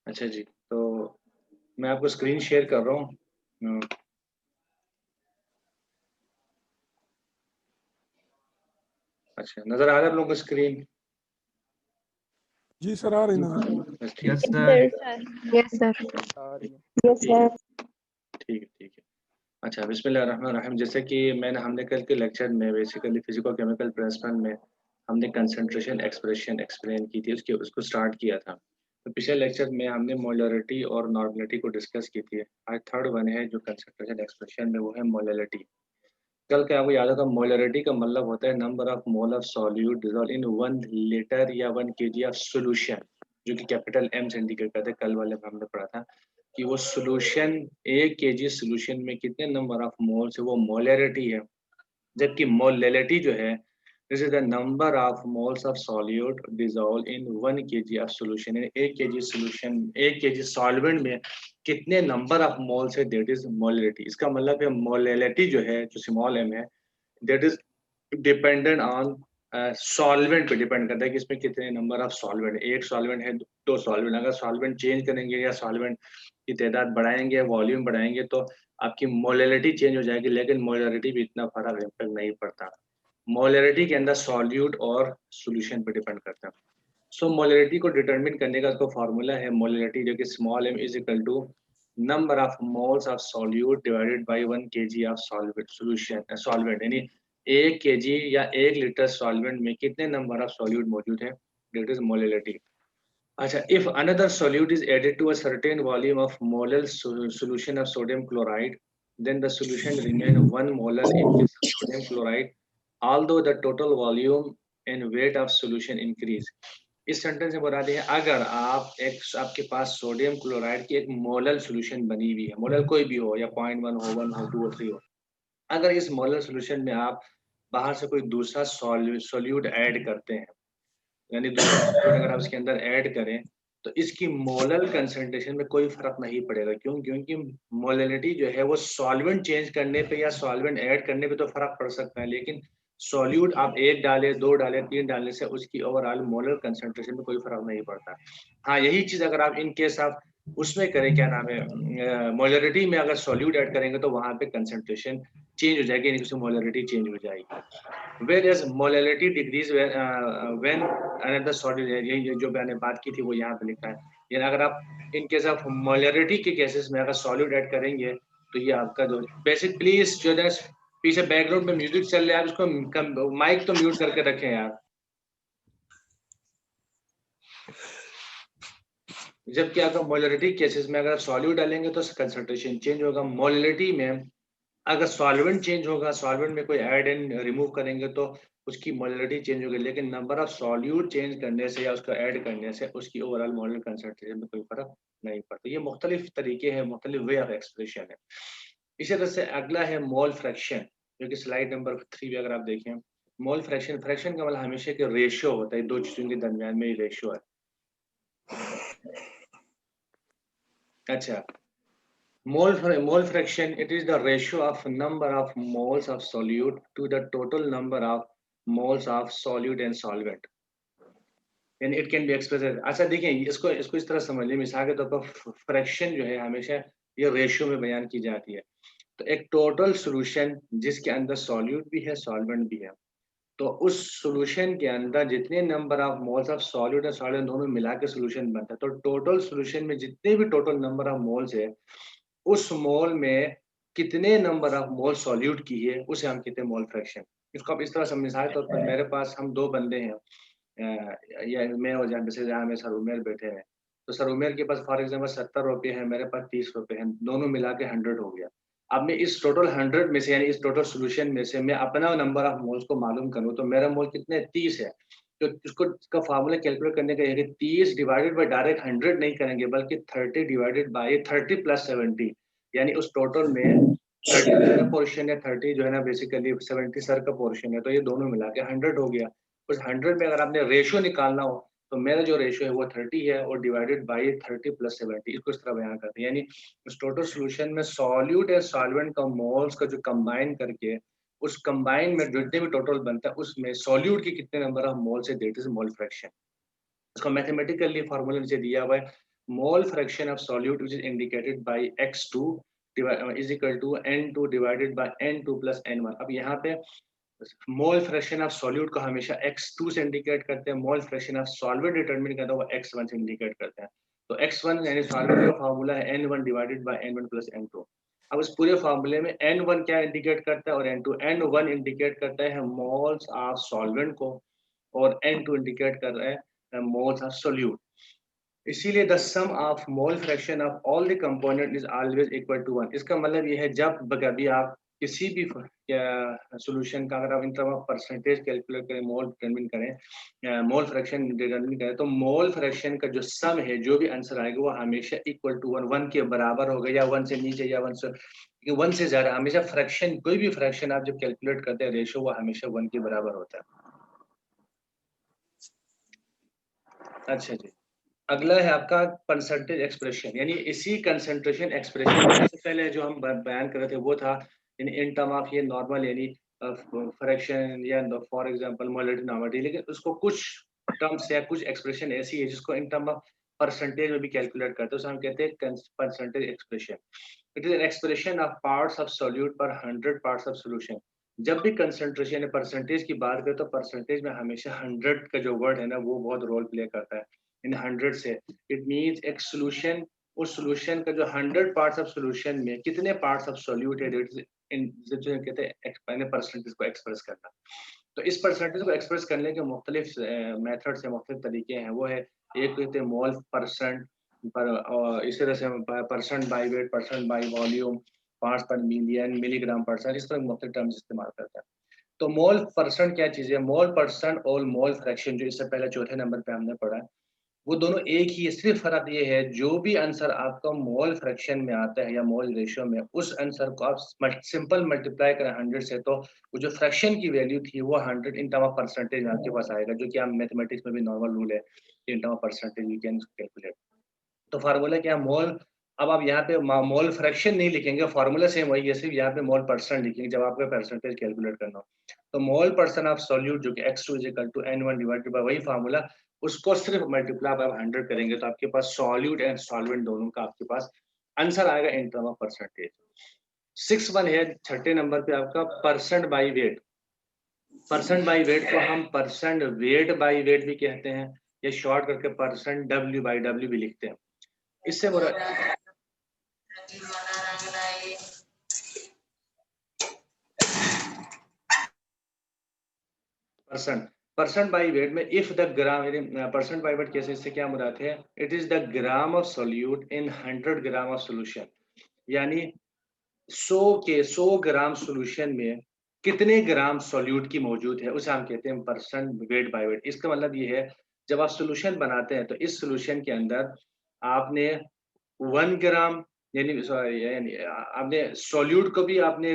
अच्छा जी, तो मैं आपको स्क्रीन शेयर कर रहा हूँ। अच्छा, नज़र आ रहा है आप लोगों को स्क्रीन? जी सर, आ रही नजर। बस ठीक यस है। सर। Yes sir. आ रही है। Yes sir. ठीक है, ठीक है। अच्छा, बिस्मिल्लाहिर्रहमानिर्रहीम। जैसे कि हमने कल के लेक्चर में बेसिकली फिजिको केमिकल प्रिंसिपल में हमने कंसंट्रेशन एक्सप्रेशन एक्सप्लेन की थी, उसको स्टार्ट किया था। तो पिछले लेक्चर में हमने मोलरिटी और नॉर्मलिटी को डिस्कस की थी। आज थर्ड वन है जो कंसंट्रेशन एक्सप्रेशन में, वो है मोलरिटी। कल क्या आपको याद होगा, मोलरिटी का मतलब होता है number of mole of solute dissolve in 1 litre या 1 kg ऑफ सॉल्यूशन, जो कि कैपिटल एम से इंडिकेट करते हैं। कल वाले में हमने पढ़ा था कि वो सॉल्यूशन 1 kg सॉल्यूशन में कितने नंबर ऑफ मोल्स है, वो मोलरिटी है। जबकि मोलैलिटी जो है, this is the number of moles of solute dissolve in 1 kg of solution. 1 kg solution, 1 kg solvent में कितने नंबर ऑफ मोल्स है, दैट इज मोलैलिटी। इसका मतलब है मोलैलिटी जो है, जो स्मॉल एम है, that is dependent on solvent पे डिपेंड करता है कि इसमें कितने नंबर ऑफ सॉल्वेंट है। एक सॉल्वेंट है, दो सॉल्वेंट, अगर सॉल्वेंट चेंज करेंगे या सॉल्वेंट की तादाद बढ़ाएंगे, वॉल्यूम बढ़ाएंगे, तो आपकी मोलैलिटी चेंज हो जाएगी, लेकिन मोलैलिटी भी इतना फर्क इम्पैक्ट नहीं पड़ता। मोलैलिटी के अंदर सॉल्यूट और सॉल्यूशन पे डिपेंड करता है। सो मोलैलिटी को डिटरमिन करने का इसको फार्मूला है मोलैलिटी, जो कि small m is equal to number of moles of solute divided by 1 kg of solvent solution solvent, यानी 1 kg या 1 लीटर सॉल्वेंट में कितने नंबर ऑफ सॉल्यूट मौजूद है, दैट इज मोलैलिटी। अच्छा, if another solute is added to a certain volume of molar solution of sodium chloride, then the solution remain 1 molar in this sodium chloride, although the total volume and weight of solution increase। इस sentence में बता दें, अगर आपके पास sodium chloride की एक molar solution बनी हुई है, मोलर कोई भी हो, या 0.1 हो, 1 हो, 2 हो, 3 हो, अगर इस मोलर सॉल्यूशन में आप बाहर से कोई दूसरा सॉल्यूट ऐड करते हैं, यानी दूसरा सॉल्यूट अगर आप इसके अंदर ऐड करें, तो इसकी मोलर कंसंट्रेशन में कोई फर्क नहीं पड़ेगा। क्यों? क्योंकि मोलैलिटी जो है वो सॉल्वेंट चेंज करने पे या सॉल्वेंट ऐड करने पे तो फर्क पड़ सकता है, लेकिन सॉल्यूट आप 1 डालें, 2 डालें, 3 डालने से उसकी ओवरऑल मोलर कंसंट्रेशन में कोई फर्क नहीं पड़ता। हाँ, यही चीज अगर आप इन केस आप उसमें करें, क्या नाम है, मोलरिटी में अगर सॉल्यूट ऐड करेंगे, तो वहां पे कंसंट्रेशन चेंज हो जाएगी, यानी उसमें मोलरिटी चेंज हो जाएगी। Whereas molality decrease when another solid है, ये जो मैंने बात की थी वो यहाँ पे लिखा है। यानी अगर आप इन केस ऑफ मोलरिटी के केसेस में अगर सॉल्यूट ऐड करेंगे, तो ये आपका जो बेसिक, प्लीज जो है पीछे बैकग्राउंड में म्यूजिक चल रहा है, उसको माइक तो म्यूट करके रखें यार। जबकि अगर मोलरिटी केसेस में अगर सॉल्यूट डालेंगे तो कंसंट्रेशन चेंज होगा। मोलरिटी में अगर सॉल्वेंट चेंज होगा, सॉल्वेंट में कोई ऐड एंड रिमूव करेंगे, तो उसकी मोलरिटी चेंज होगी, लेकिन नंबर ऑफ सॉल्यूट चेंज करने से या उसको ऐड करने से उसकी ओवरऑल मोलर कंसंट्रेशन में कोई फर्क नहीं पड़ता। ये मुख्तलिफ तरीके हैं, मुख्तलिफ वे ऑफ एक्सप्रेशन है। इसी तरह से अगला है मोल फ्रैक्शन, जो कि स्लाइड नंबर 3 में अगर आप देखें, मोल फ्रैक्शन, फ्रैक्शन का मतलब हमेशा के रेशियो होता है, दो चीजों के दरमियान में ही रेशियो है। अच्छा, mole fraction, it is the ratio of number of moles of solute to the total number of moles of solute and solvent, and it can be expressed। अच्छा देखिए, इसको इसको इस तरह समझ लें, मिसाल के तौर पर फ्रैक्शन जो है हमेशा ये रेशियो में बयान की जाती है। तो एक टोटल सॉल्यूशन जिसके अंदर सॉल्यूट भी है, सॉल्वेंट भी है, तो उस सॉल्यूशन के अंदर जितने number of moles of solute और सॉल्वेंट दोनों मिला के सॉल्यूशन बनता है, तो टोटल सॉल्यूशन में जितने भी टोटल नंबर ऑफ मोल्स है, उस मोल में कितने नंबर ऑफ मोल सॉल्यूट की है, उसे हम कहते हैं मोल फ्रैक्शन। इसको आप इस तरह से मिसाल के तौर पर, मेरे पास हम दो बंदे हैं, या मैं और जहाँ में सर उमेर बैठे हैं, तो सर उमेर के पास फॉर एग्जाम्पल 70 रुपये है, मेरे पास 30 रुपये हैं, दोनों मिला के 100 हो गया। अब मैं इस टोटल 100 में से, यानी इस टोटल सोल्यूशन में से मैं अपना नंबर ऑफ मोल्स को मालूम करूँ, तो मेरा मोल कितने, 30 है। तो इसका फार्मूला कैलकुलेट करने का है कि 30 डिवाइडेड बाय डायरेक्ट 100 नहीं करेंगे, बल्कि 30 डिवाइडेड बाय 30 + 70, यानी उस टोटल में 30 मेरा पोर्शन है, 30 जो है ना बेसिकली 70 सर का पोर्शन है, तो ये दोनों मिला के 100 हो गया। उस 100 में अगर आपने रेशियो निकालना हो, तो मेरा जो रेशियो है वो 30 है, और डिवाइडेड बाय 30 + 70, इसको इस तरह बयान करते हैं। यानी उस टोटल सॉल्यूशन में सॉल्यूट या सॉल्वेंट का मोल्स का जो कंबाइन करके, उस कंबाइन में जितने भी टोटल बनता है, उसमें सॉल्यूट के कितने नंबर ऑफ मोल्स है, दैट इज मोल फ्रैक्शन। इसको मैथमेटिकली फार्मूला नीचे दिया हुआ है, mole fraction of solute which is indicated by x2 is equal to n2 divided by n2 plus n1। अब यहाँ पे मोल फ्रैक्शन ऑफ सॉल्यूट को हमेशा x2 से इंडिकेट करते हैं, मोल फ्रैक्शन ऑफ सॉल्वेंट डिटरमिन करते हैं वो x1 से इंडिकेट करते हैं। तो x1 यानी सॉल्वेंट का फार्मूला है n1 divided bye n1 plus n2। अब इस पूरे फार्मूले में n1 क्या इंडिकेट करता है और n1 इंडिकेट करता है मोल्स ऑफ सॉल्वेंट को और n2 इंडिकेट कर रहा है मोल्स ऑफ सोल्यूट। इसीलिए the sum of mole fraction of all the component is always equal to 1। इसका मतलब ये है जब कभी आप किसी भी सॉल्यूशन का अगर आप in term of percentage calculate करें, मोल डिटरमिन करें, मोल फ्रैक्शन डिटरमिन करें, तो मोल फ्रैक्शन का जो सम है, जो भी आंसर आएगा वो हमेशा इक्वल टू 1 के बराबर होगा, या 1 से नीचे या 1 से ज्यादा। हमेशा फ्रैक्शन, कोई भी फ्रैक्शन आप जब कैलकुलेट करते हैं रेशियो, वो हमेशा 1 के बराबर होता है। अच्छा जी, अगला है आपका परसेंटेज एक्सप्रेशन, यानी इसी कंसंट्रेशन एक्सप्रेशन से पहले जो हम बयान कर रहे थे वो था इन टर्म ऑफ ये नॉर्मल, यानी फ्रैक्शन या फॉर एग्जांपल मोलरिटी नॉर्मलिटी, लेकिन उसको कुछ टर्म्स या कुछ एक्सप्रेशन ऐसी है जिसको इन टर्म ऑफ परसेंटेज में भी कैलकुलेट करते हैं, उसे हम कहते हैं percentage expression. It is an expression of parts of solute पर 100 पार्ट्स ऑफ सॉल्यूशन। जब भी कंसंट्रेशन या परसेंटेज की बात करें तो परसेंटेज में हमेशा 100 का जो वर्ड है ना वो बहुत रोल प्ले करता है। इन 100 से इट मींस एक सॉल्यूशन, उस सॉल्यूशन का जो 100 पार्ट्स ऑफ सॉल्यूशन में कितने पार्ट्स ऑफ सॉल्यूट है, जो कहते हैं परसेंटेज को एक्सप्रेस करना। तो इस परसेंटेज को एक्सप्रेस करने के मुख्तलिफ मेथड्स है, मुख्तलिफ तरीके हैं। वो है, एक कहते हैं मोल परसेंट पर, और इसी तरह से percent by wait, percent by volume, parts पर मिलियन, मिलीग्राम परसेंट, इस तरह मुख्तलिफ टर्म्स इस्तेमाल करते हैं। तो मोल परसेंट क्या चीज़ है? मोल परसेंट और मोल फ्रैक्शन जो इससे पहले चौथे नंबर पे हमने पढ़ा है, वो दोनों एक ही है। सिर्फ फर्क ये है, जो भी आंसर आपका मोल फ्रैक्शन में आता है या मोल रेशियो में, उस आंसर को आप सिंपल मल्टीप्लाई करें 100 से, तो वो जो फ्रैक्शन की वैल्यू थी वो 100 इन टर्म ऑफ परसेंटेज आपके पास आएगा, जो कि आप मैथमेटिक्स में भी नॉर्मल रूल है, in term of percentage you can calculate. तो फार्मूला क्या है? मोल। अब आप यहाँ पे मोल फ्रैक्शन नहीं लिखेंगे, फार्मूला सेम वही है, सिर्फ यहाँ पे मोल परसेंट लिखेंगे जब आपको परसेंटेज कैलकुलेट करना हो। तो मोल परसेंट ऑफ सॉल्यूट जो कि x2 is equal to n1 divided by वही फार्मूला, उसको सिर्फ मल्टीप्लाई आप 100 करेंगे तो आपके पास सॉल्यूट एंड सॉल्वेंट दोनों का आपके पास आंसर आएगा इन टर्म ऑफ परसेंटेज। 6 है, छठे नंबर पे आपका percent by wait. Percent by wait को हम परसेंट वेट बाई वेट भी कहते हैं, या शॉर्ट करके परसेंट डब्ल्यू बाई डब्ल्यू भी लिखते हैं। इससे बुरा परसेंट, परसेंट बाई वेट में if the gram, percent by wait कैसे, इससे क्या मुराद है? It is the gram of solute in 100 gram of solution, यानी 100 ग्राम सोल्यूशन में कितने ग्राम सोल्यूट की मौजूद है, उसे हम कहते हैं परसेंट वेट बाई वेट। इसका मतलब ये है, जब आप सोल्यूशन बनाते हैं तो इस सोल्यूशन के अंदर आपने 1 ग्राम, यानी सॉरी, यानी आपने सॉल्यूट को भी आपने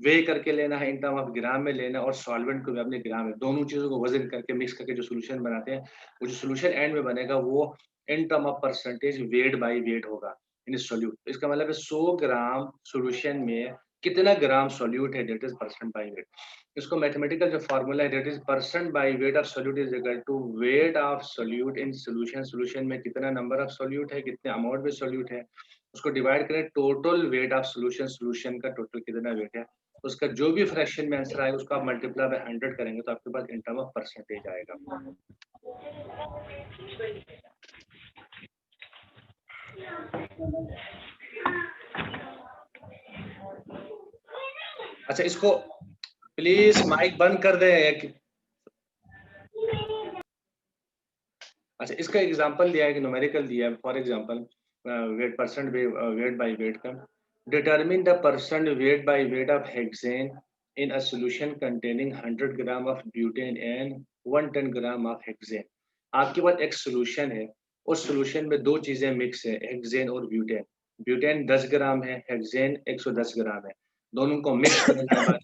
वे करके लेना है, इन टर्म ऑफ ग्राम में लेना है, और सॉल्वेंट को भी अपने ग्राम में, दोनों चीजों को वजन करके मिक्स करके जो सोल्यूशन बनाते हैं, वो जो सोल्यूशन एंड में बनेगा वो in term of percentage weight by wait होगा इन सॉल्यूट। इसका मतलब है 100 ग्राम सोल्यूशन में कितना ग्राम सॉल्यूट है, that is percent by weight. इसको मैथमेटिकल जो फार्मूला है, that is percent by weight of solute is equal to weight of solute in solution. Solution में कितना नंबर ऑफ सॉल्यूट है, कितने अमाउंट में सॉल्यूट है, उसको डिवाइड करें total weight of solution, solution का टोटल कितना वेट है, उसका जो भी फ्रैक्शन में आंसर आएगा उसको आप मल्टीप्लाई बाय 100 करेंगे तो आपके पास इन टर्म ऑफ परसेंटेज आएगा। अच्छा, इसको प्लीज माइक बंद कर दें। अच्छा, इसका एग्जांपल दिया है कि न्यूमेरिकल दिया है, for example weight, percent weight by weight का, determine the percent weight by weight of hexane in a solution containing 100 gram of butane and 110 gram of hexane. आपके पास एक सॉल्यूशन है, उस सॉल्यूशन में दो चीजें मिक्स है, हेक्सेन और ब्यूटेन। ब्यूटेन 10 ग्राम है, हेक्सेन 110 ग्राम है। दोनों को मिक्स करने के बाद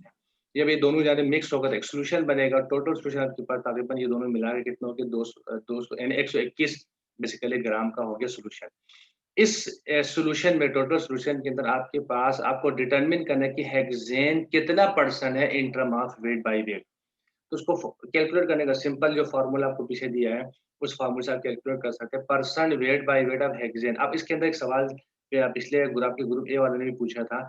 ये भी दोनों जाने मिक्स होकर एक सोल्यूशन बनेगा। टोटल सोल्यूशन आपके पास तकरीबन ये दोनों मिला के कितना हो गया, 200 यानी 121 बेसिकली ग्राम का हो गया सोल्यूशन। इस सोल्यूशन में, टोटल सोल्यूशन के अंदर आपके पास, आपको डिटरमिन करना है कि हेक्सेन कितना परसेंट है in term of weight by wait. तो उसको कैलकुलेट करने का सिंपल जो फॉर्मूला आपको पीछे दिया है, उस फार्मूले से आप कैलकुलेट कर सकते हैं percent weight by weight of hexane. अब इसके अंदर एक सवाल पिछले ग्रुप ए वाले ने भी पूछा था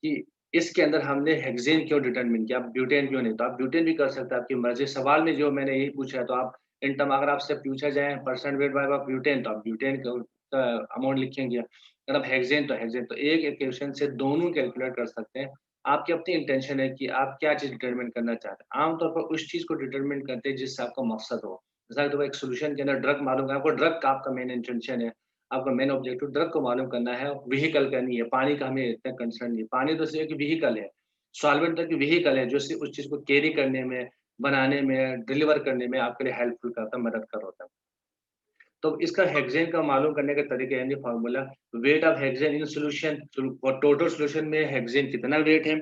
कि इसके अंदर हमने हेक्सेन क्यों डिटरमिन किया, आप ब्यूटेन क्यों नहीं? तो आप ब्यूटेन भी कर सकते हैं, आपकी मर्ज़ी। सवाल में जो मैंने यही पूछा है, तो आप इन टर्म अगर आपसे पूछा जाए percent weight bye of butane, तो आप ब्यूटेन का अमाउंट लिखेंगे। अगर आप हेक्सेन तो हेक्सेन, तो एक इक्वेशन से दोनों कैलकुलेट कर सकते हैं। आपकी अपनी इंटेंशन है कि आप क्या चीज़ डिटरमिन करना चाहते हैं। आम तौर पर उस चीज़ को डिटरमिन करते हैं जिससे आपका मकसद हो। जैसा तो एक सॉल्यूशन के अंदर ड्रग मालूम है, आपको ड्रग का आपका मेन इंटेंशन है, आपका मेन ऑब्जेक्टिव ड्रग को मालूम करना है, व्हीकल का नहीं है, पानी का हमें इतना कंसर्न नहीं है। पानी तो सिर्फ एक व्हीकल है, सॉल्वेंट तो एक व्हीकल है जो सिर्फ उस चीज़ को कैरी करने में, बनाने में, डिलीवर करने में आपके लिए हेल्पफुल करता है, मददगार होता है। तो इसका हेक्सेन का मालूम करने का तरीका यानी formula wait of hexane in solution और टोटल सॉल्यूशन में हेक्सेन कितना वेट है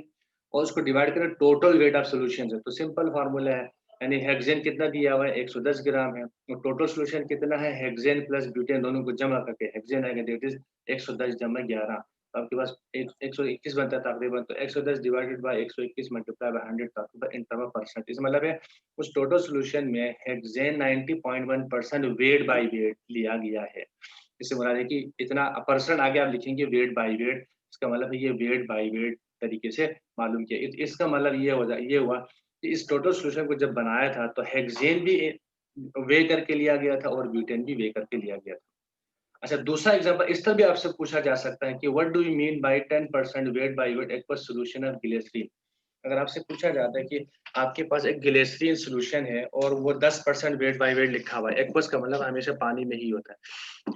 और उसको डिवाइड करें टोटल वेट ऑफ सॉल्यूशन से। तो सिंपल फार्मूला है, यानी हेक्सेन कितना दिया हुआ है 110 ग्राम है और टोटल सॉल्यूशन कितना है हेक्सेन प्लस ब्यूटेन दोनों को जमा करके हेक्सेन आएगा, दैट इज 110 जमा 11। तो आपके पास 121 बनता है तकरीबन। तो 110 डिवाइडेड बाय 121 मल्टीप्लाई बाय 100 तो आपके पास इन टर्म ऑफ परसेंट, इसका मतलब है उस टोटल सॉल्यूशन में हेक्सेन 90.1% वेट बाय वेट लिया गया है। इससे मुराद है कि इतना परसेंट आगे आप लिखेंगे वेट बाय वेट, इसका मतलब है ये वेट बाय वेट तरीके से मालूम किया। इसका मतलब ये हुआ कि इस टोटल सॉल्यूशन को जब बनाया था तो हेक्सेन भी वे करके लिया गया था और ब्यूटेन भी वे करके लिया गया था। अच्छा, दूसरा एग्जांपल इस तरह भी आपसे पूछा जा सकता है कि what do you mean by 10% weight by weight aqueous solution of glycerine. अगर आपसे पूछा जाता है कि आपके पास एक ग्लिसरीन सॉल्यूशन है और वो 10% वेट बाय वेट लिखा हुआ है, एक्वस का मतलब हमेशा पानी में ही होता है।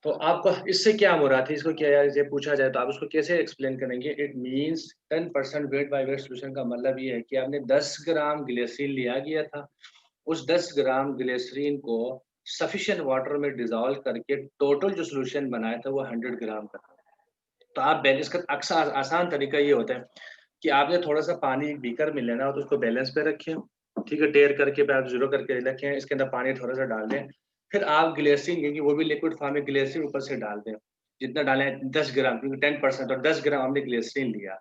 तो आपको इससे क्या मुराद है? इसको क्या यार ये पूछा जाए तो आप उसको कैसे एक्सप्लेन करेंगे? It means 10% weight by wait solution का मतलब ये है कि आपने 10 ग्राम ग्लिसरीन लिया गया था। उस 10 ग्राम ग्लिसरीन को सफिशिएंट वाटर में डिसॉल्व करके टोटल जो सॉल्यूशन बनाया था वो 100 ग्राम का था। तो आप बैलेंस का अक्सर आसान तरीका ये होता है कि आपने थोड़ा-सा पानी एक बीकर में लेना हो तो उसको बैलेंस पे रखें, ठीक है? टेयर करके पे आप ज़ीरो करके रखें, इसके अंदर पानी थोड़ा-सा डाल दें। फिर आप ग्लिसरीन क्योंकि वो भी लिक्विड फॉर्म में ग्लिसरीन ऊपर से डाल दें। जितना डालें 10 ग्राम क्योंकि 10% और 10 ग्राम हमने ग्लिसरीन लिया।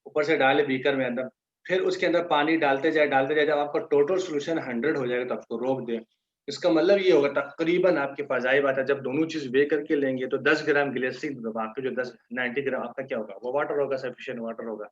ऊपर से डालें बीकर में अंदर, फिर उसके अंदर पानी डालते जाएँ, जब आपका टोटल सॉल्यूशन 100 हो जाएगा तो आप उसको रोक दें। इसका मतलब ये होगा तकरीबन आपके पास ज़ाहिर बात है जब दोनों चीज़ वेइ करके लेंगे तो 10 ग्राम ग्लिसरीन बाकी जो 10 90 ग्राम आपका क्या होगा? वो वाटर होगा, सफिशिएंट वाटर होगा।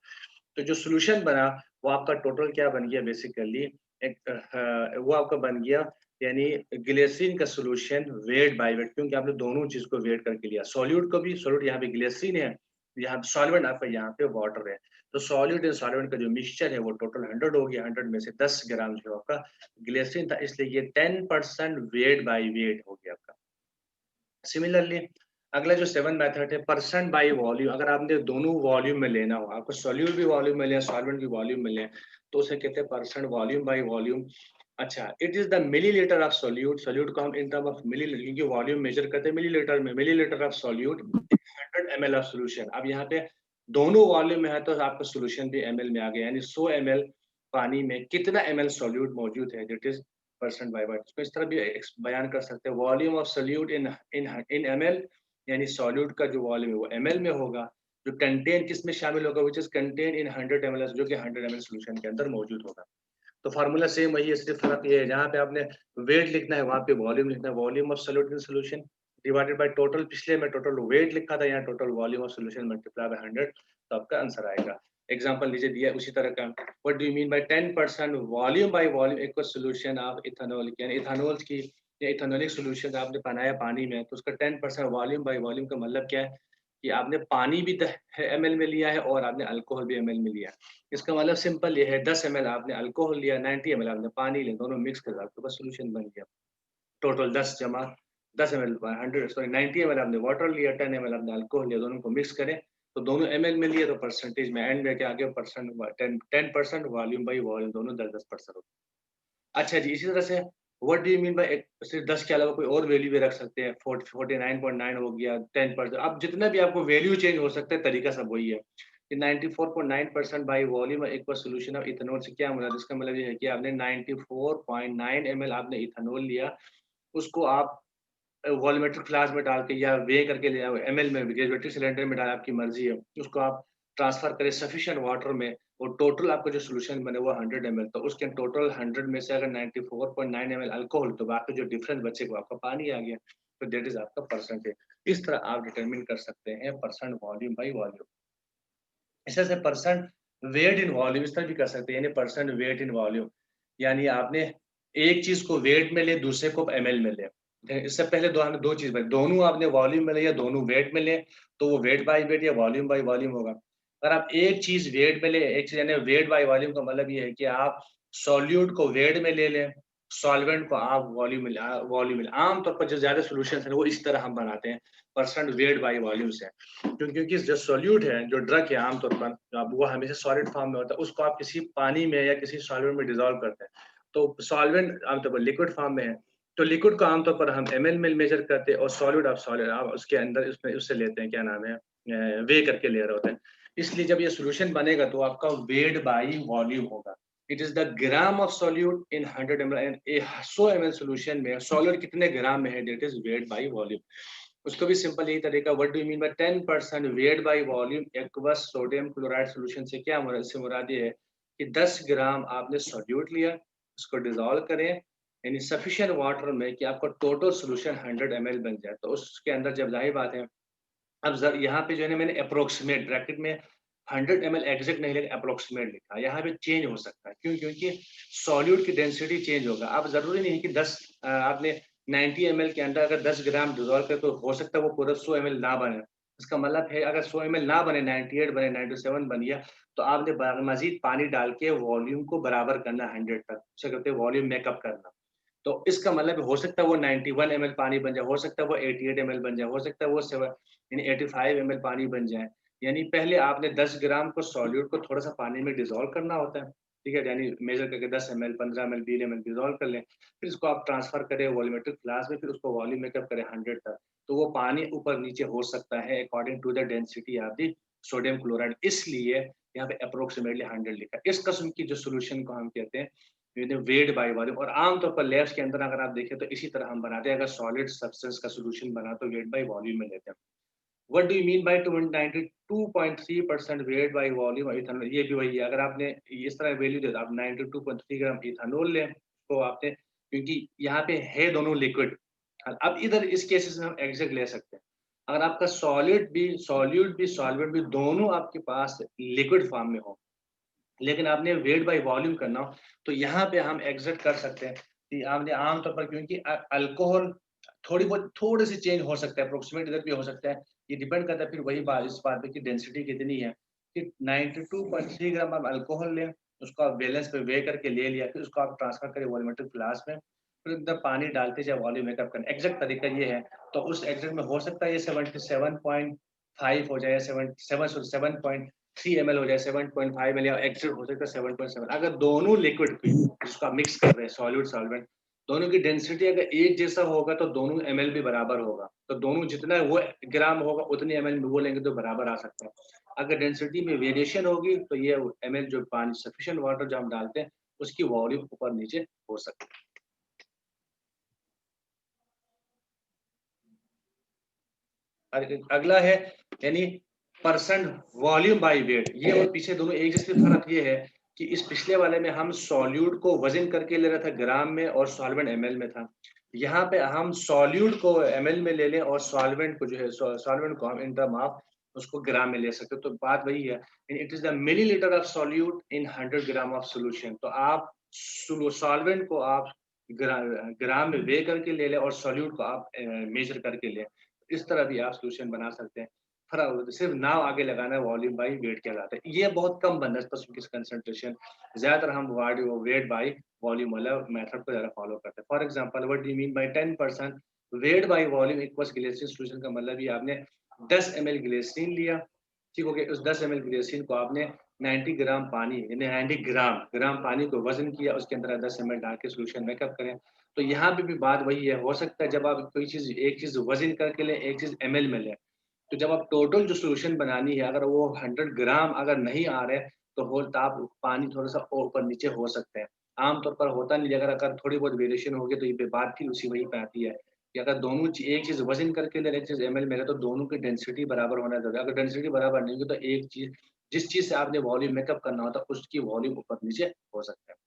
तो जो सॉल्यूशन बना वो आपका टोटल क्या बन गया बेसिकली एक वो आपका बन गया यानी ग्लिसरीन का सॉल्यूशन वेट बाय वेट, क्योंकि आपने दोनों चीज़ को वेट करके लिया। सॉल्यूट को भी, सॉल्यूट यहाँ पे ग्लिसरीन है, यहाँ सॉल्वेंट आपका यहाँ पे वाटर है। तो सॉल्यूट एंड सॉल्वेंट का जो मिक्सचर है वो टोटल 100 हो गया, 100 में से 10 ग्राम जो आपका ग्लिसरीन था, इसलिए ये 10% वेट बाय वेट हो गया आपका। सिमिलरली अगला जो 7 मेथड है परसेंट बाय वॉल्यूम, अगर आपने दोनों वॉल्यूम में लेना हो, आपको सॉल्यूट भी वॉल्यूम में लें, सॉल्वेंट भी वॉल्यूम में लें, तो उसे कहते हैं परसेंट वॉल्यूम बाय वॉल्यूम। अच्छा, it is the millilitre of solute, solute को हम इन टर्म ऑफ मिलीलीटर क्योंकि वॉल्यूम मेजर करते हैं मिलीलीटर में, millilitre of solute 100 ML of solution. अब यहाँ पे दोनों वॉल्यूम में है तो आपका सॉल्यूशन भी एमएल में आ गया, यानी 100 एमएल पानी में कितना एमएल सॉल्यूट मौजूद है, दैट इज़ परसेंट बाय वाट। इसको इस तरह भी बयान कर सकते हैं volume of solute in in ML, यानी सॉल्यूट का जो वॉल्यूम है वो एमएल में होगा, जो कंटेन किस में शामिल होगा which is contain in 100 ML, जो कि 100 एमएल सॉल्यूशन के अंदर मौजूद होगा। तो फार्मूला सेम वही है, सिर्फ फर्क ये है जहाँ पे आपने वेट लिखना है वहाँ पे वॉल्यूम लिखना है, volume of solute in solution divided by total, पिछले में टोटल वेट लिखा था, यहाँ total volume of solution multiply bye 100, तो आपका आंसर आएगा। एग्जांपल नीचे दिया है उसी तरह का, what do you mean by 10% volume by volume equal solution of ethanol, यानी इथेनॉल की या इथेनॉलिक सॉल्यूशन आपने बनाया पानी में तो उसका 10% वॉल्यूम बाय वॉल्यूम का मतलब क्या है कि आपने पानी भी एमएल में लिया है और आपने अल्कोहल भी एमएल में लिया है। इसका मतलब सिंपल ये है 10 एमएल आपने अल्कोहल लिया, 90 एमएल आपने पानी लिया, दोनों मिक्स कर आपके पास सॉल्यूशन बन गया। टोटल 10 जमा 10 एमएल 100 सॉरी 90 एमएल आपने वाटर लिया, 10 एमएल आपने अल्कोहल लिया, दोनों को मिक्स करें तो दोनों एमएल में लिए तो परसेंटेज में एंड में क्या आ गया परसेंट 10% वॉल्यूम बाय वॉल्यूम दोनों 10% होगा। अच्छा जी, इसी तरह से what do you mean bye सिर्फ 10 के अलावा कोई और वैल्यू भी रख सकते हैं, 49.9 हो गया, 10%, अब जितना भी आपको वैल्यू चेंज हो सकता है तरीका सब वही है कि 94.9% by volume equal solution of ethanol से क्या मतलब, इसका मतलब ये है कि आपने 94.9 एमएल आपने इथेनॉल लिया, उसको आप वॉल्यूमेट्रिक फ्लास्क में डाल के या वे करके ले आओ, एमएल में ग्रेजुएटेड सिलेंडर में डाल, आपकी मर्जी है, उसको आप ट्रांसफर करें सफिशिएंट वाटर में, और टोटल आपका जो सॉल्यूशन बने वो 100 ml, तो उसके टोटल 100 में से अगर 94.9 ml अल्कोहल, तो बाकी जो डिफरेंस बचेगा वो आपका पानी आ गया, तो दैट इज आपका परसेंटेज। इस तरह आप डिटरमिन कर सकते हैं परसेंट वॉल्यूम बाई वॉल्यूम। इस तरह से परसेंट वेट इन वॉल्यूम इस तरह भी कर सकते हैं, यानी परसेंट वेट इन वॉल्यूम, यानी आपने एक चीज को वेट में ले, दूसरे को एमएल में ले। इससे पहले हमने दो चीज बताई, दोनों आपने वॉल्यूम में ले या दोनों वेट में ले, तो वो वेट बाई वेट या वॉल्यूम बाई वॉल्यूम होगा। अगर आप एक चीज वेट में ले, एक चीज यानी वेट बाई वॉल्यूम का मतलब ये है कि आप सॉल्यूट को वेट में ले लें, सॉल्वेंट को आप वॉल्यूम में आमतौर पर जो ज्यादा सोल्यूशन है वो इस तरह हम बनाते हैं, परसेंट वेट बाई वॉल्यूम से। क्योंकि जो सॉल्यूट है, जो ड्रग है आमतौर पर, वो हमेशा सॉलिड फॉर्म में होता है, उसको आप किसी पानी में या किसी सॉल्वेंट में डिजोल्व करते हैं। तो सॉल्वेंट आमतौर पर लिक्विड फॉर्म में है, तो लिक्विड को आमतौर पर हम एमएल में मेजर करते हैं, और सॉलिड आप उसके अंदर उसमें उससे लेते हैं, क्या नाम है, वे करके ले रहे होते हैं। इसलिए जब ये सोल्यूशन बनेगा तो आपका वेट बाई वॉल्यूम होगा। It is the gram of solute in 100 ml, and 100 ml solution में सॉल्यूट कितने ग्राम में है, that is wait by volume. उसको भी सिंपल यही तरीका, what do you mean by 10% weight by volume aqueous sodium chloride solution से क्या मुराद, इससे मुराद ये है कि 10 ग्राम आपने सॉल्यूट लिया, उसको डिसॉल्व करें यानी सफिशिएंट वाटर में कि आपका टोटल सॉल्यूशन 100 ml बन जाए। तो उसके अंदर जब जाहिर बात है, अब यहाँ पे जो है ना मैंने अप्रोक्सीमेट ब्रैकेट में 100 ml एग्जैक्ट नहीं लिखा, अप्रोक्सीमेट लिखा। यहाँ पे चेंज हो सकता है, क्यों? क्योंकि सॉल्यूट की डेंसिटी चेंज होगा। अब जरूरी नहीं है कि 10 आपने 90 ml के अंदर अगर 10 ग्राम डिजोल्व करे तो हो सकता है वो पूरा 100 ml ना बने। इसका मतलब है अगर 100 ml ना बने, 98 बने, 97 बन गया, तो आपने मजीद पानी डाल के वॉल्यूम को बराबर करना 100 तक, उसे कहते हैं वॉल्यूम मेकअप करना। तो इसका मतलब हो सकता है वो 91 ml पानी बन जाए, हो सकता है वो 88 ml बन जाए, हो सकता है वो 7 यानी 85 ml पानी बन जाए। यानी पहले आपने 10 ग्राम को सॉल्यूट को थोड़ा सा पानी में डिसॉल्व करना होता है, ठीक है, यानी मेजर करके 10 ml 15 ml 20 ml डिसॉल्व कर लें, फिर इसको आप ट्रांसफर करें वॉल्यूमेट्रिक फ्लास्क में, फिर उसको वॉल्यूम मेकअप करें 100 तक, तो वो पानी ऊपर नीचे हो सकता है according to the density of the sodium chloride. इसलिए यहाँ पे अप्रोक्सीमेटली 100 लिखा है। इस किस्म की जो सोल्यूशन को हम कहते हैं वेट बाय वॉल्यूम, और आमतौर पर लैब्स के अंदर अगर आप देखें तो इसी तरह हम बनाते हैं। अगर सॉलिड सब्सटेंस का सोल्यूशन बना तो वेट बाय वॉल्यूम में लेते हैं। What do you mean bye 92.3% weight by volume ethanol, ये भी वही है। अगर आपने इस तरह वैल्यू दे, आप 92.3 ग्राम इथेनॉल लें, तो आपने, क्योंकि यहाँ पे है दोनों लिक्विड, अब इधर इस केसेस में हम एग्जैक्ट ले सकते हैं। अगर आपका सॉलिड भी सॉल्यूट भी सॉल्वेंट भी दोनों आपके पास लिक्विड फॉर्म में हो, लेकिन आपने वेट बाय वॉल्यूम करना हो, तो यहाँ पे हम एग्जिट कर सकते हैं कि आपने आमतौर पर, क्योंकि अल्कोहल थोड़ी सी चेंज हो सकता है, अप्रोक्सीमेट इधर भी हो सकता है, ये डिपेंड करता है फिर वही बात इस बात पे कि डेंसिटी कितनी है, कि 92.3 ग्राम आप अल्कोहल लें, उसको आप बैलेंस पे वे करके ले लिया, फिर उसको आप ट्रांसफर करें वॉल्यूमेट्रिक फ्लास्क में, फिर अंदर पानी डालते जाए वॉल्यूम मेकअप करना, एग्जैक्ट तरीका ये है। तो उस एग्जैक्ट में हो सकता है ये 77.5 हो जाए, 7.3 ml हो जाए, 7.5 ml, या एग्जैक्ट हो सकता है 7.7। अगर दोनों लिक्विड की जिसको आप मिक्स कर रहे हैं सॉल्यूट सॉल्वेंट, दोनों की डेंसिटी अगर एक जैसा होगा तो दोनों ml भी बराबर होगा, तो दोनों जितना वो ग्राम होगा उतने ml में वो लेंगे तो बराबर आ सकता है। अगर डेंसिटी में वेरिएशन होगी तो ये ml जो पानी सफिशिएंट वाटर जो हम डालते हैं उसकी वॉल्यूम ऊपर नीचे हो सकती है। अगला है यानी परसेंट वॉल्यूम बाय वेट, ये और पीछे दोनों एक जैसे, फर्क ये है कि इस पिछले वाले में हम सॉल्यूट को वजन करके ले रहा था ग्राम में और सॉल्वेंट एमएल में था। यहाँ पे हम सॉल्यूट को एमएल में ले लें और सॉल्वेंट को जो है सॉल्वेंट को हम इन टर्म ऑफ उसको ग्राम में ले सकते हो, तो बात वही है। It is the millilitre of solute in 100 gram of solution. तो आप सॉल्वेंट को आप ग्राम में वे करके ले लें और सॉल्यूट को आप मेजर करके लें। इस तरह भी आप सोल्यूशन बना सकते हैं। सिर्फ नाव आगे लगाना है, वॉल्यूम बाई वेट कहलाता है। ये बहुत कम बनता है कंसंट्रेशन, ज्यादातर हम वेट बाई वॉल्यूम वाला मेथड को ज्यादा फॉलो करते हैं। For example what do you mean by 10% weight by volume equals glycerine solution का मतलब ये आपने 10 ml ग्लिसरीन लिया, ठीक हो गया, उस 10 ml ग्लिसरीन को आपने 90 ग्राम पानी यानी 90 ग्राम पानी को वजन किया, उसके अंदर 10 ml डाल के सोल्यूशन मेकअप करें। तो यहाँ पे भी बात वही है, हो सकता है जब आप कोई चीज एक चीज वजन करके लें, एक चीज ml में लें, तो जब आप टोटल जो सोल्यूशन बनानी है अगर वो 100 ग्राम अगर नहीं आ रहे, तो हो तो आप पानी थोड़ा सा ऊपर नीचे हो सकते हैं। आमतौर पर होता नहीं, अगर अगर थोड़ी बहुत वेरिएशन होगी तो ये बात फिर उसी वही पे आती है कि अगर दोनों एक चीज वजन करके ले, एक चीज ml में ले, तो दोनों की डेंसिटी बराबर होना जरूरी है। अगर डेंसिटी बराबर नहीं होगी तो एक चीज जिस चीज़ से आपने वॉल्यूम मेकअप करना होता है, उसकी वॉल्यूम ऊपर-नीचे हो सकता है।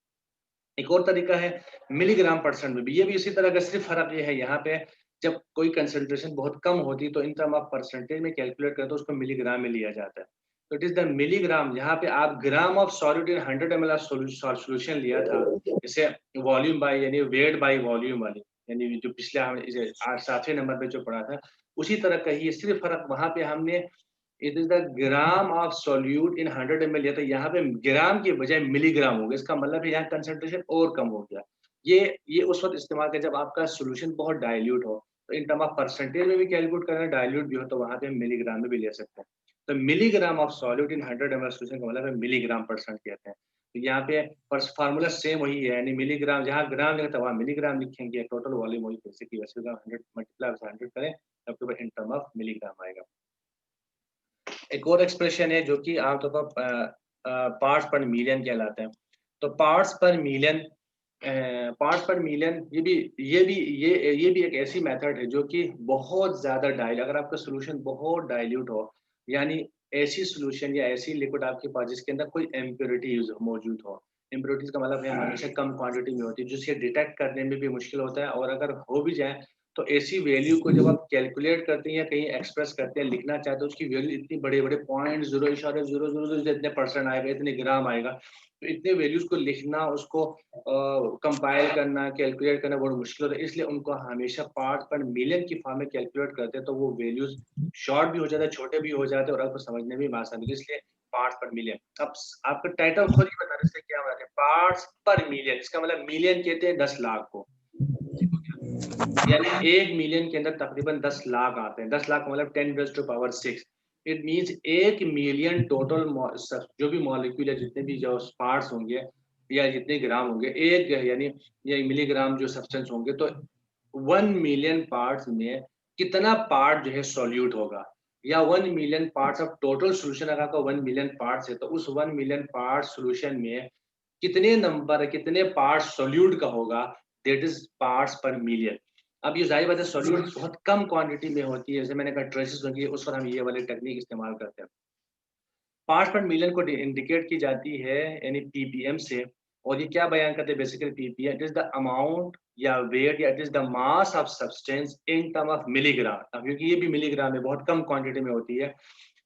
एक और तरीका है मिलीग्राम परसेंट में भी, ये भी इसी तरह का, सिर्फ फ़र्क ये है यहाँ पे जब कोई कंसंट्रेशन बहुत कम होती है तो इन टर्म ऑफ परसेंटेज में कैलकुलेट करें तो उसको मिलीग्राम में लिया जाता है। तो इट इज़ द मिलीग्राम, यहाँ पे आप gram of solid in 100 ml of solution लिया था, जैसे वॉल्यूम बाय यानी वेट बाय वॉल्यूम वाली, यानी जो पिछले हम इसे 7वें नंबर पे जो पढ़ा था, उसी तरह का ही सिर्फ फ़र्क वहाँ पे हमने it is the gram of solute in 100 ml लिया, तो यहाँ पे ग्राम की बजाय मिलीग्राम हो गया। इसका मतलब है यहाँ कंसंट्रेशन और कम हो गया। ये उस वक़्त इस्तेमाल किया जब आपका सॉल्यूशन बहुत डाइल्यूट हो। तो इन टर्म ऑफ परसेंटेज में भी कैलकुलेट करना है, डाइल्यूट भी हो तो वहाँ पे हम मिलीग्राम में भी ले सकते हैं। तो milligram of solute in 100 ml solution का मतलब है मिलीग्राम परसेंट कहते हैं। तो यहाँ पे फ़ॉर्मूला सेम वही है, यानी मिलीग्राम जहाँ ग्राम लिखा था वहाँ मिलीग्राम लिखेंगे, टोटल वॉल्यूम वही जैसे कि वैसे 100 मल्टीप्लाई बाय 100 करें, आपके पास इन टर्म ऑफ मिलीग्राम आएगा। एक और एक्सप्रेशन है जो कि आमतौर पर पार्ट्स पर मिलियन कहलाता है। तो पार्ट्स पर मिलियन ये भी एक ऐसी मेथड है जो कि बहुत ज़्यादा अगर आपका सॉल्यूशन बहुत डाइल्यूट हो, यानी ऐसी सॉल्यूशन या ऐसी लिक्विड आपके पास जिसके अंदर कोई इम्प्योरिटी मौजूद हो। इम्प्योरिटीज़ का मतलब है हमेशा कम क्वांटिटी में होती है, जिसे डिटेक्ट करने में भी मुश्किल होता है, और अगर हो भी जाए तो ऐसी वैल्यू को जब आप कैलकुलेट करते हैं या कहीं एक्सप्रेस करते हैं, लिखना चाहते हैं, उसकी वैल्यू इतनी बड़े-बड़े पॉइंट 0.000 इतने परसेंट आएगा, इतने ग्राम आएगा। तो इतने वैल्यूज़ को लिखना, उसको कंपाइल करना, कैलकुलेट करना बहुत मुश्किल होता है। इसलिए उनको हमेशा पार्ट्स पर मिलियन की फॉर्म में कैलकुलेट करते हैं, तो वो वैल्यूज़ शॉर्ट भी हो जाते हैं, छोटे भी हो जाते हैं और आपको समझने में भी आसानी होती है, इसलिए पार्ट्स पर मिलियन। अब आपका टाइटल खुद ही बता रहा है इससे क्या बात है, पार्ट्स पर मिलियन, इसका मतलब मिलियन कहते हैं 10 लाख को। यानी 1 मिलियन के अंदर तकरीबन 10 लाख आते हैं। 10 लाख मतलब 10 raised to power 6। It means 1 million total जो भी मॉलिक्यूल या जितने भी जो पार्ट्स होंगे या जितने ग्राम होंगे, एक यानी ये मिलीग्राम जो सब्सटेंस होंगे, तो 1 मिलियन पार्ट्स में कितना पार्ट जो है सॉल्यूट होगा, या 1 million parts of total solution अगर आपका 1 मिलियन पार्ट्स है, तो उस 1 मिलियन पार्ट सॉल्यूशन में कितने पार्ट सॉल्यूट का होगा, दैट इज़ पार्ट्स पर मिलियन। अब ये ज़ाहिर बात है सॉल्यूट बहुत कम क्वांटिटी में होती है, जैसे मैंने कहा ट्रेसेस होंगी, उस वक़्त हम ये वाली टेक्नीक इस्तेमाल करते हैं। पार्ट्स पर मिलियन को इंडिकेट की जाती है यानी पीपीएम से, और ये क्या बयान करते हैं basically ppm, it is the amount या वेट या it is the mass of substance in term of milligram. अब क्योंकि ये भी मिलीग्राम में बहुत कम क्वांटिटी में होती है,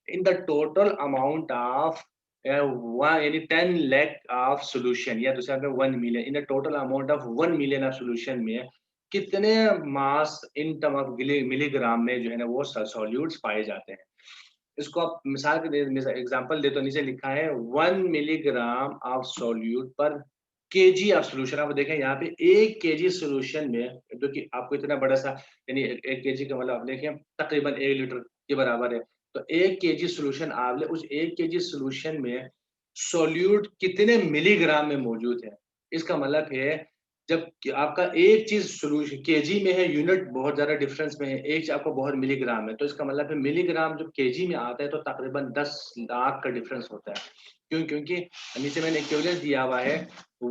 in the total amount of यानी 10 lakh of solution, या दूसरा अगर 1 million, in the total amount of 1 million of solution में कितने मास इन टर्म ऑफ मिलीग्राम में जो है ना वो सॉल्यूट्स पाए जाते हैं। इसको आप मिसाल के एग्जांपल दे तो नीचे लिखा है 1 मिलीग्राम ऑफ सॉल्यूट पर केजी ऑफ सॉल्यूशन। आप देखें यहाँ पे 1 केजी सॉल्यूशन में, जो कि आपको इतना बड़ा सा यानी 1 केजी का मतलब आप देखें तकरीबन 1 लीटर के बराबर है। तो 1 केजी सॉल्यूशन आप ले, उस 1 केजी सॉल्यूशन में सॉल्यूट कितने मिलीग्राम में मौजूद है। इसका मतलब है जब कि आपका एक चीज़ सॉल्यूशन केजी में है, यूनिट बहुत ज़्यादा डिफरेंस में है, एक चीज़ आपको बहुत मिलीग्राम है, तो इसका मतलब है मिलीग्राम जब केजी में आता है तो तकरीबन 10 लाख का डिफरेंस होता है। क्यों? क्योंकि नीचे मैंने इक्विवेलेंस दिया हुआ है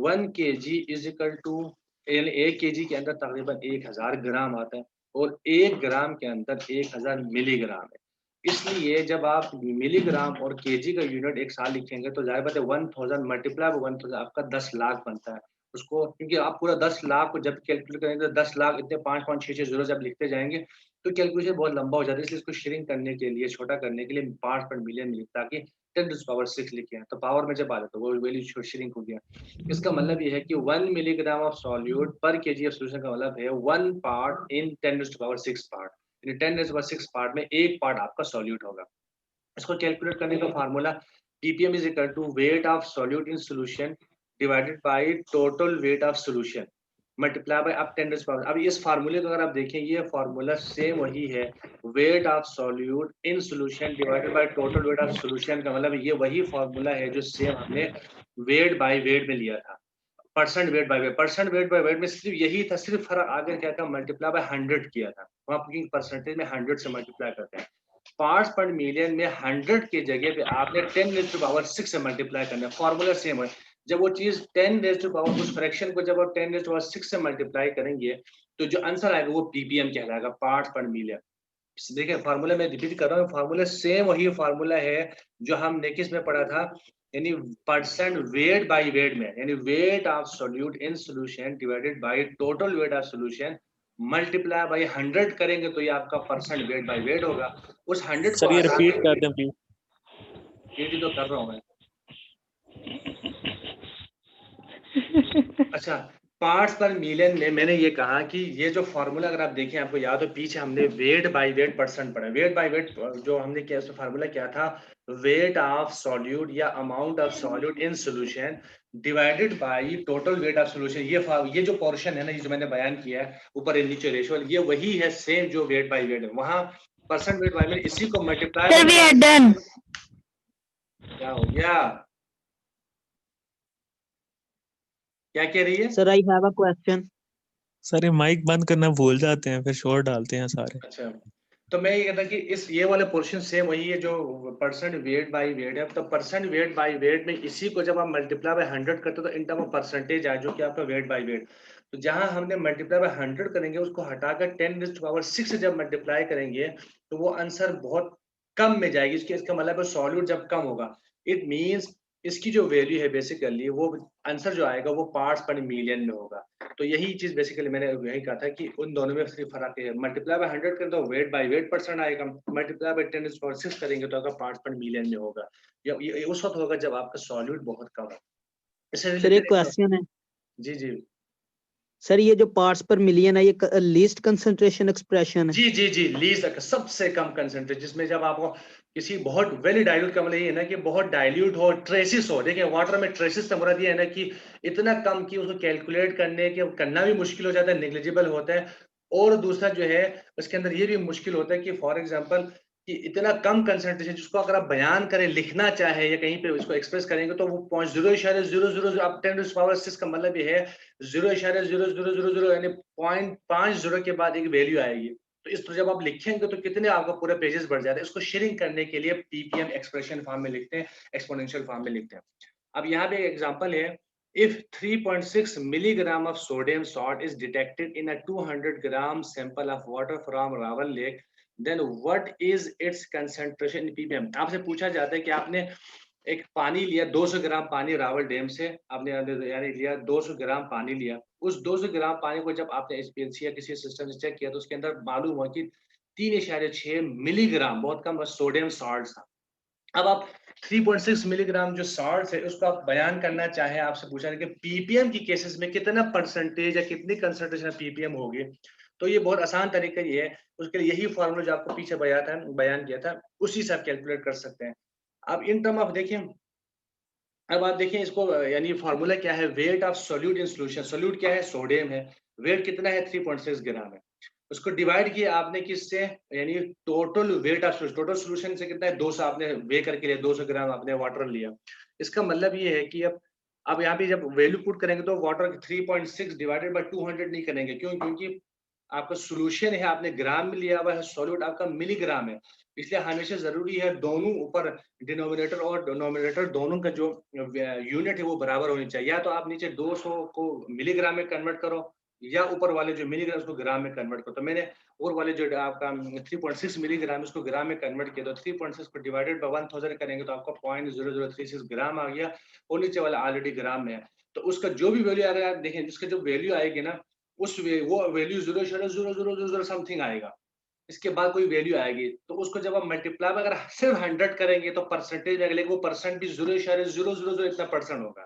1 केजी इज़ इक्वल टू, यानी 1 केजी के अंदर तकरीबन 1000 ग्राम आता है, और 1 ग्राम के अंदर 1000 मिलीग्राम है। इसलिए जब आप मिलीग्राम और केजी का यूनिट एक साथ लिखेंगे तो ज़ाहिर बात है 1000 मल्टीप्लाई बाय 1000 आपका 10 लाख बनता है। उसको क्योंकि आप पूरा 10 लाख को जब कैलकुलेट करेंगे तो 10 लाख इतने 5-5 6-6 ज़ीरो जब लिखते जाएँगे तो कैलकुलेशन बहुत लंबा हो जाता है। इसलिए इसको श्रिंक करने के लिए, छोटा करने के लिए पार्ट्स पर मिलियन में ताकि 10 टू द पावर 6 लिखे हैं। तो पावर में जब आ जाता है वो वैल्यू श्रिंक हो गया। इसका मतलब ये है कि 1 मिलीग्राम ऑफ सॉल्यूट पर केजी ऑफ सॉल्यूशन का मतलब है 1 part in 10 to the power 6 part. यानी 10 टू द पावर 6 पार्ट में 1 पार्ट आपका सॉल्यूट होगा। इसको कैलकुलेट करने का formula ppm is equal to weight of solute in solution divided by total weight of solution multiply by अब 10 to the power. अब इस फार्मूले को अगर आप देखें, ये फार्मूला सेम वही है, wait of solute in solution divided by total weight of solution का मतलब ये वही फार्मूला है जो सेम हमने वेट बाय वेट में लिया था। परसेंट वेट बाय वेट में सिर्फ यही था, सिर्फ फर्क आगे क्या था, मल्टीप्लाई बाय 100 किया था। वहाँ पर परसेंटेज में 100 से मल्टीप्लाई करते हैं। पार्ट्स पर मिलियन में 100 की जगह पे आपने 10 रेज़ टू पावर 6 से मल्टीप्लाई करना है। फार्मूला सेम है। जब वो चीज़ 10 रेज़ टू पावर, उस फ्रैक्शन को जब आप 10 रेज़ टू पावर 6 से मल्टीप्लाई करेंगे, तो जो आंसर आएगा वो पीपीएम कहलाएगा, पार्ट्स पर मिलियन। देखिए फार्मूला मैं रिपीट कर रहा हूँ, फार्मूला सेम वही फार्मूला है जो हमने किस में पढ़ा था, यानी परसेंट वेट बाय वेट में, यानी wait of solute in solution divided by total weight of solution multiply bye 100 करेंगे तो ये आपका परसेंट वेट बाय वेट होगा। उस 100 को सर ये हटा रिपीट के, कर दें प्लीज। रिपीट तो कर रहा हूँ मैं। अच्छा, पार्ट्स पर मिलियन में मैंने ये कहा कि ये जो फॉर्मूला अगर आप देखें, आपको याद हो पीछे हमने वेट बाय वेट परसेंट पढ़ा, वेट बाय वेट जो हमने किया उसका फार्मूला क्या था, वेट ऑफ सॉल्यूट या amount of solute in solution divided by total weight of solution. ये जो पोर्शन है ना, ये जो मैंने बयान किया है ऊपर और नीचे रेशियो, ये वही है सेम जो वेट बाय वेट है, वहां परसेंट वेट बाय वेट, इसी को मल्टीप्लाई क्या हो गया, क्या कह रही है sir I have a question. Sir ये माइक बंद करना भूल जाते हैं, फिर शोर डालते हैं सारे। अच्छा, तो मैं ये कहता कि इस ये वाला पोर्शन सेम वही है जो परसेंट वेट बाय वेट है। तो परसेंट वेट बाय वेट में इसी को जब आप मल्टीप्लाई बाय 100 करते हो तो इन टर्म ऑफ परसेंटेज आए जो कि आपका वेट बाय वेट। तो जहां हमने मल्टीप्लाई बाय 100 करेंगे उसको हटाकर 10⁻6 से जब मल्टीप्लाई करेंगे तो वो आंसर बहुत कम में जाएगी। इसका मतलब सॉल्यूट जब कम होगा, इट मीन्स इसकी जो वैल्यू है बेसिकली वो आंसर जो आएगा वो पार्ट्स पर मिलियन में होगा। तो यही चीज बेसिकली मैंने यही कहा था कि उन दोनों में सिर्फ फर्क है, मल्टीप्लाई बाय 100 करें तो वेट बाय वेट परसेंट आएगा, मल्टीप्लाई बाय 10⁻6 करेंगे तो आपका पार्ट्स पर मिलियन में होगा। ये उस वक्त होगा जब आपका सॉल्यूट बहुत कम हो। इससे सर एक रिलेटेड क्वेश्चन है। जी जी सर ये जो पार्ट्स पर मिलियन है ये लीस्ट कंसंट्रेशन एक्सप्रेशन है। जी जी जी लीस्ट सबसे कम कंसेंट्रेट, जिसमें जब आपको किसी बहुत वेली डाइल्यूट का मतलब ये है ना कि बहुत डाइल्यूट हो, ट्रेसिस हो। देखिए वाटर में ट्रेसिस का मतलब ये है ना कि इतना कम कि उसको कैलकुलेट करना भी मुश्किल हो जाता है, नेग्लिजिबल होता है। और दूसरा जो है उसके अंदर ये भी मुश्किल होता है कि फॉर एग्जांपल कि इतना कम कंसेंट्रेशन जिसको अगर आप बयान करें, लिखना चाहे या कहीं पे उसको एक्सप्रेस करेंगे तो वो 0.0000 आप 10⁻6 का मतलब ये है 0.0000 यानी 0.50 के बाद एक वैल्यू आएगी। तो इस तरह जब आप लिखेंगे तो कितने आपका पूरे पेजेस बढ़ जाते हैं। इसको शेयरिंग करने के लिए पीपीएम एक्सप्रेशन फॉर्म में लिखते हैं, एक्सपोनेंशियल फॉर्म में लिखते हैं। अब यहाँ पे एक एग्जांपल है, if 3.6 milligram of sodium salt is detected in a 200 gram sample of water from Raval Lake, then what is its concentration in ppm। आपसे पूछा जाता है कि आपने एक पानी लिया, 200 ग्राम पानी रावल डैम से आपने यानी लिया 200 ग्राम पानी लिया। उस 200 ग्राम पानी को जब आपने एसपीएलसी या किसी सिस्टम से चेक किया तो उसके अंदर मालूम हुआ कि 3.6 मिलीग्राम, बहुत कम सोडियम सॉल्ट था। अब आप 3.6 मिलीग्राम जो सॉल्ट है उसको आप बयान करना चाहे, आपसे पूछा है कि पीपीएम की केसेस में कितना परसेंटेज या कितनी कंसंट्रेशन पीपीएम होगी। तो ये बहुत आसान तरीका ये है, उसके लिए यही फॉर्मूला जो आपको पीछे बयान किया था उसी से आप कैलकुलेट कर सकते हैं। अब इन टर्म ऑफ देखिए, अब आप देखिए इसको यानी फार्मूला क्या है, weight of solute in solution. Solute क्या है, सोडियम है, वेट कितना है 3.6 ग्राम है। उसको डिवाइड किया आपने किससे, यानी total weight of total solution से कितना है 200, आपने वे करके लिया 200 ग्राम आपने वाटर लिया। इसका मतलब ये है कि अब यहाँ पे जब वैल्यू पुट करेंगे तो वाटर 3.6 डिवाइडेड बाय 200 नहीं करेंगे, क्यों, क्योंकि आपका सॉल्यूशन है आपने ग्राम में लिया हुआ है, सॉल्यूट आपका मिलीग्राम है। इसलिए हमेशा जरूरी है दोनों ऊपर डिनोमिनेटर और डिनोमिनेटर दोनों का जो यूनिट है वो बराबर होनी चाहिए। या तो आप नीचे 200 को मिलीग्राम में कन्वर्ट करो या ऊपर वाले जो मिलीग्राम उसको ग्राम में कन्वर्ट करो। तो मैंने और वाले जो आपका 3.6 मिलीग्राम उसको ग्राम में कन्वर्ट किया, तो 3.6 को डिवाइडेड बाय 1000 करेंगे तो आपका 0.0036 ग्राम आ गया, और नीचे वाला ऑलरेडी ग्राम में है। तो उसका जो भी वैल्यू अगर आप देखें, जिसका जो वैल्यू आएगी ना वो वैल्यू 0.0000 समथिंग आएगा। इसके बाद कोई वैल्यू आएगी तो उसको जब आप मल्टीप्लाई अगर सिर्फ 100 करेंगे तो परसेंटेज में, लेकिन वो परसेंट भी 0.000 इतना परसेंट होगा।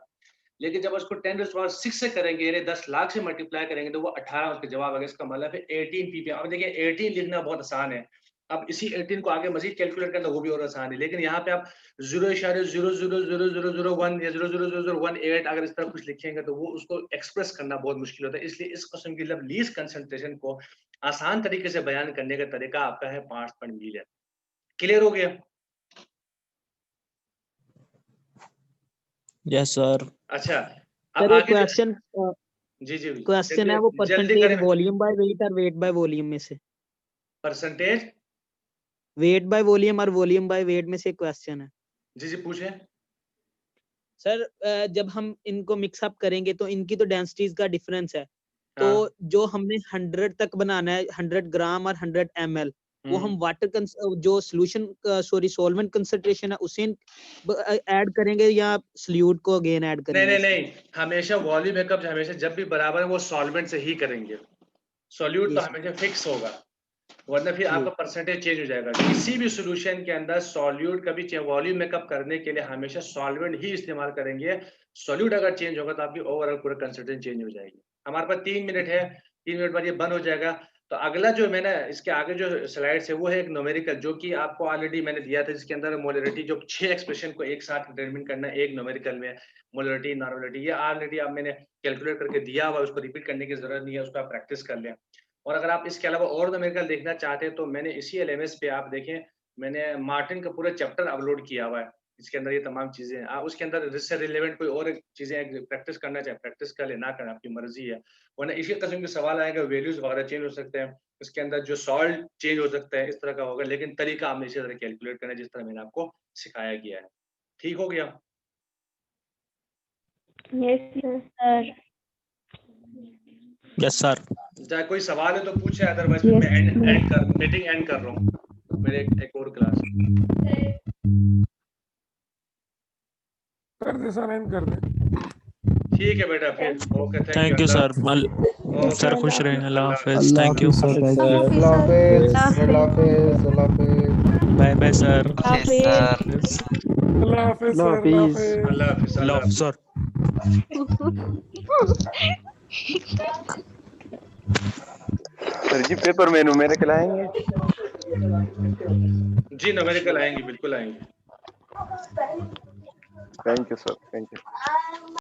लेकिन जब उसको 10⁻6 से करेंगे यानी 10 लाख से मल्टीप्लाई करेंगे तो वो 18 उसका जवाब आएगा। इसका मतलब है 18 पीपीएम। अब देखिए 18 लिखना बहुत आसान है, अब इसी 18 को आगे मजीद कैलकुलेट करना वो भी और आसान है, लेकिन यहाँ पे आप 0.0000001 या 0.00018 अगर इस तरह कुछ लिखेंगे तो वो उसको एक्सप्रेस करना बहुत मुश्किल होता है। इसलिए इस क्वेश्चन की लीस्ट कंसंट्रेशन को आसान तरीके से बयान करने का तरीका आपका है पार्ट्स पर मिलियन। क्लियर हो गया? Yes sir. अच्छा, अब सर एक आगे क्वेश्चन जी जी क्वेश्चन है वो जल्दी परसेंटेज करें। वॉल्यूम बाय वेट और वेट बाय वॉल्यूम में से। परसेंटेज वेट बाय वॉल्यूम और वॉल्यूम बाय वेट में से क्वेश्चन है। जी जी पूछे। सर जब हम इनको मिक्सअप करेंगे तो इनकी तो डेंसिटीज का डिफरेंस है, तो हाँ जो हमने 100 तक बनाना है, 100 ग्राम और 100 ml, वो हम वाटर जो सोल्यूशन सॉरी सॉल्वेंट कंसंट्रेशन है उसे ऐड करेंगे या सॉल्यूट को अगेन ऐड करेंगे? नहीं, हमेशा वॉल्यूम मेकअप हमेशा जब भी बराबर है वो सॉल्वेंट से ही करेंगे। सॉल्यूट तो हमेशा फिक्स होगा, वरना फिर आपका परसेंटेज चेंज हो जाएगा। किसी भी सॉल्यूशन के अंदर सॉल्यूट कभी वॉल्यूम मेकअप करने के लिए हमेशा सॉल्वेंट ही इस्तेमाल करेंगे। सॉल्यूट अगर चेंज होगा तो आपकी ओवरऑल पूरा कंसिस्टेंस चेंज हो जाएगी। हमारे पास 3 मिनट है, 3 मिनट बाद ये बंद हो जाएगा। तो अगला जो मैंने इसके आगे जो स्लाइड्स है वो है एक न्यूमेरिकल, जो कि आपको ऑलरेडी मैंने दिया था, जिसके अंदर मोलरिटी जो 6 एक्सप्रेशन को एक साथ डिटरमिन करना है एक न्यूमेरिकल में, मोलरिटी, नॉर्मलिटी, ये ऑलरेडी आप मैंने कैलकुलेट करके दिया हुआ है, उसको रिपीट करने की जरूरत नहीं है, उसको आप प्रैक्टिस कर लें। और अगर आप इसके अलावा और न्यूमेरिकल देखना चाहते हैं तो मैंने इसी एलएमएस पे आप देखें, मैंने मार्टिन का पूरा चैप्टर अपलोड किया हुआ है, इसके अंदर ये तमाम चीजें हैं। आप उसके अंदर इससे रिलेवेंट कोई और चीजें प्रैक्टिस करना चाहे प्रैक्टिस कर ले, ना करें आपकी मर्जी है। वरना इसी किस्म के सवाल आएगा, वैल्यूज वगैरह चेंज हो सकते हैं, इसके अंदर जो सॉल्ट चेंज हो सकता है, इस तरह का होगा, लेकिन तरीका आपने इसी तरह कैलकुलेट करना है जिस तरह मैंने आपको सिखाया गया है। ठीक हो गया? Yes sir. चाहे कोई सवाल है तो पूछे, अदरवाइज फिर मैं मीटिंग एंड कर रहा हूँ। मेरे एक और क्लास कर दे सर, एंड कर दे। ठीक है बेटा, फिर okay, thank you sir. Sir खुश रहें। अल्लाह हाफिज। Thank you. Bye bye sir. अल्लाह हाफिज सर। अल्लाह हाफिज। अल्लाह हाफिज सर। सर जी पेपर में न्यूमेरिकल आएंगे? जी न्यूमेरिकल आएंगे, बिल्कुल आएंगे। Thank you sir, thank you.